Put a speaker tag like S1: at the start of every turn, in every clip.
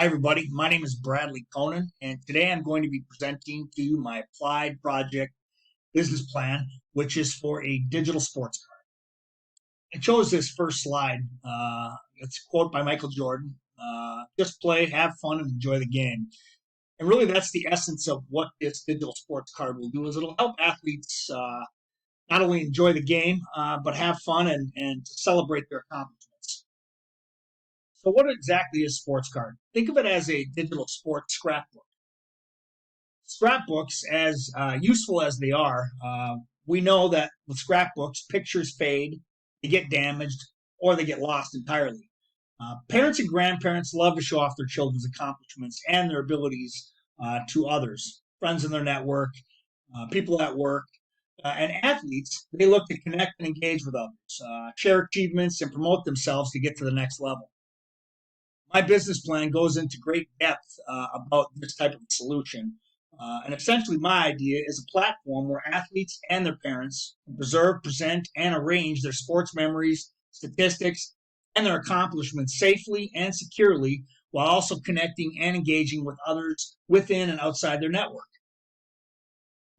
S1: Hi, everybody. My name is Bradley Conan, and today I'm going to be presenting to you my applied project business plan, which is for a digital sports card. I chose this first slide. It's a quote by Michael Jordan: "Just play, have fun, and enjoy the game." And really, that's the essence of what this digital sports card will do. Is it'll help athletes not only enjoy the game, but have fun and celebrate their accomplishments. So, what exactly is sports card? Think of it as a digital sports scrapbook. Scrapbooks, as useful as they are, we know that with scrapbooks, pictures fade, they get damaged, or they get lost entirely. Parents and grandparents love to show off their children's accomplishments and their abilities to others, friends in their network, people at work, and athletes. They look to connect and engage with others, share achievements, and promote themselves to get to the next level. My business plan goes into great depth about this type of solution. And essentially, my idea is a platform where athletes and their parents can preserve, present, and arrange their sports memories, statistics, and their accomplishments safely and securely while also connecting and engaging with others within and outside their network.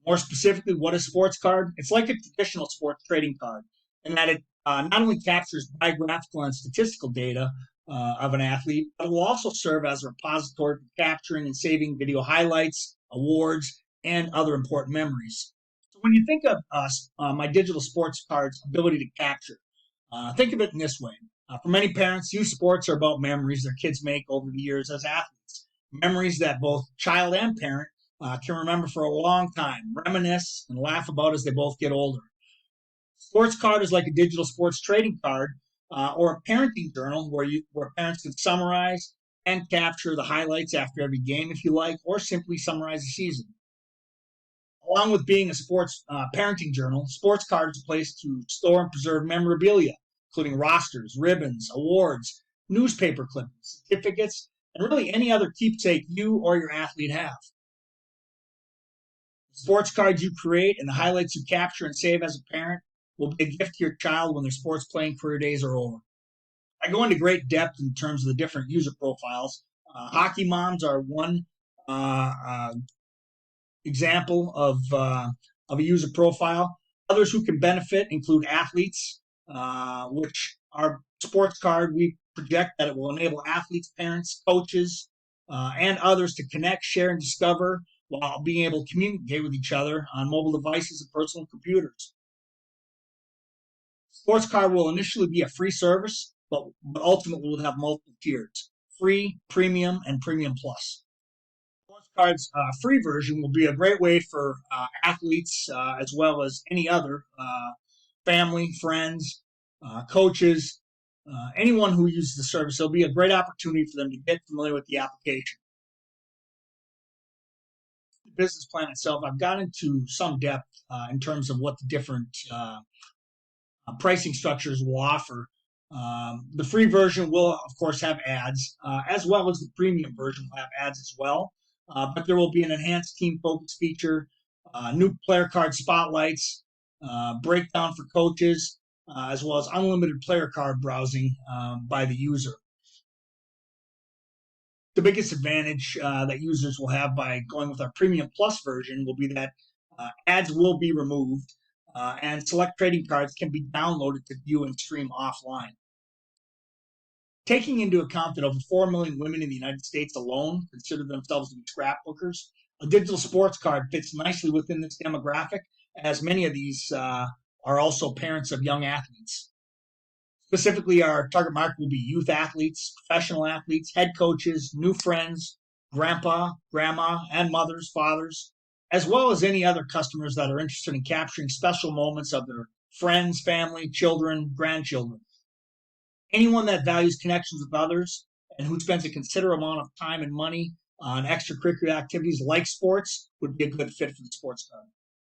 S1: More specifically, what is Sports Card? It's like a traditional sports trading card in that it not only captures biographical and statistical data of an athlete, but it will also serve as a repository for capturing and saving video highlights, awards, and other important memories. So when you think of my digital sports card's ability to capture, think of it in this way. For many parents, youth sports are about memories their kids make over the years as athletes, memories that both child and parent can remember for a long time, reminisce, and laugh about as they both get older. Sports card is like a digital sports trading card or a parenting journal where parents can summarize and capture the highlights after every game if you like, or simply summarize the season. Along with being a sports parenting journal, Sports Card is a place to store and preserve memorabilia, including rosters, ribbons, awards, newspaper clippings, certificates, and really any other keepsake you or your athlete have. The sports cards you create and the highlights you capture and save as a parent will be a gift to your child when their sports playing career days are over. I go into great depth in terms of the different user profiles. Hockey moms are one example of a user profile. Others who can benefit include athletes, which our sports card, we project that it will enable athletes, parents, coaches, and others to connect, share, and discover while being able to communicate with each other on mobile devices and personal computers. Sports card will initially be a free service, but ultimately will have multiple tiers: free, premium, and premium plus. Sports Card's free version will be a great way for athletes as well as any other family, friends, coaches, anyone who uses the service. It'll be a great opportunity for them to get familiar with the application. The business plan itself, I've gone into some depth in terms of what the different pricing structures will offer. The free version will, of course, have ads, as well as the premium version will have ads as well. But there will be an enhanced team focus feature, new player card spotlights, breakdown for coaches, as well as unlimited player card browsing by the user. The biggest advantage that users will have by going with our Premium Plus version will be that ads will be removed and select trading cards can be downloaded to view and stream offline. Taking into account that over 4 million women in the United States alone consider themselves to be scrapbookers, a digital sports card fits nicely within this demographic, as many of these are also parents of young athletes. Specifically, our target market will be youth athletes, professional athletes, head coaches, new friends, grandpa, grandma, and mothers, fathers, as well as any other customers that are interested in capturing special moments of their friends, family, children, grandchildren. Anyone that values connections with others and who spends a considerable amount of time and money on extracurricular activities like sports would be a good fit for the sports card.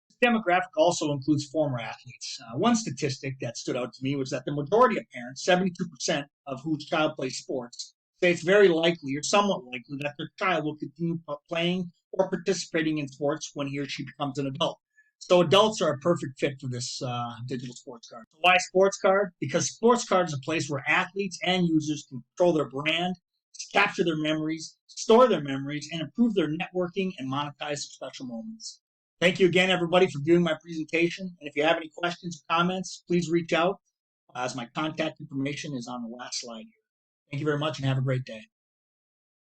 S1: This demographic also includes former athletes. One statistic that stood out to me was that the majority of parents, 72% of whose child plays sports, say it's very likely or somewhat likely that their child will continue playing or participating in sports when he or she becomes an adult. So adults are a perfect fit for this digital sports card. So why sports card? Because sports card is a place where athletes and users can control their brand capture their memories, store their memories, and improve their networking and monetize their special moments. Thank you again, everybody, for viewing my presentation. And if you have any questions or comments, please reach out as my contact information is on the last slide here. Thank you very much and have a great day.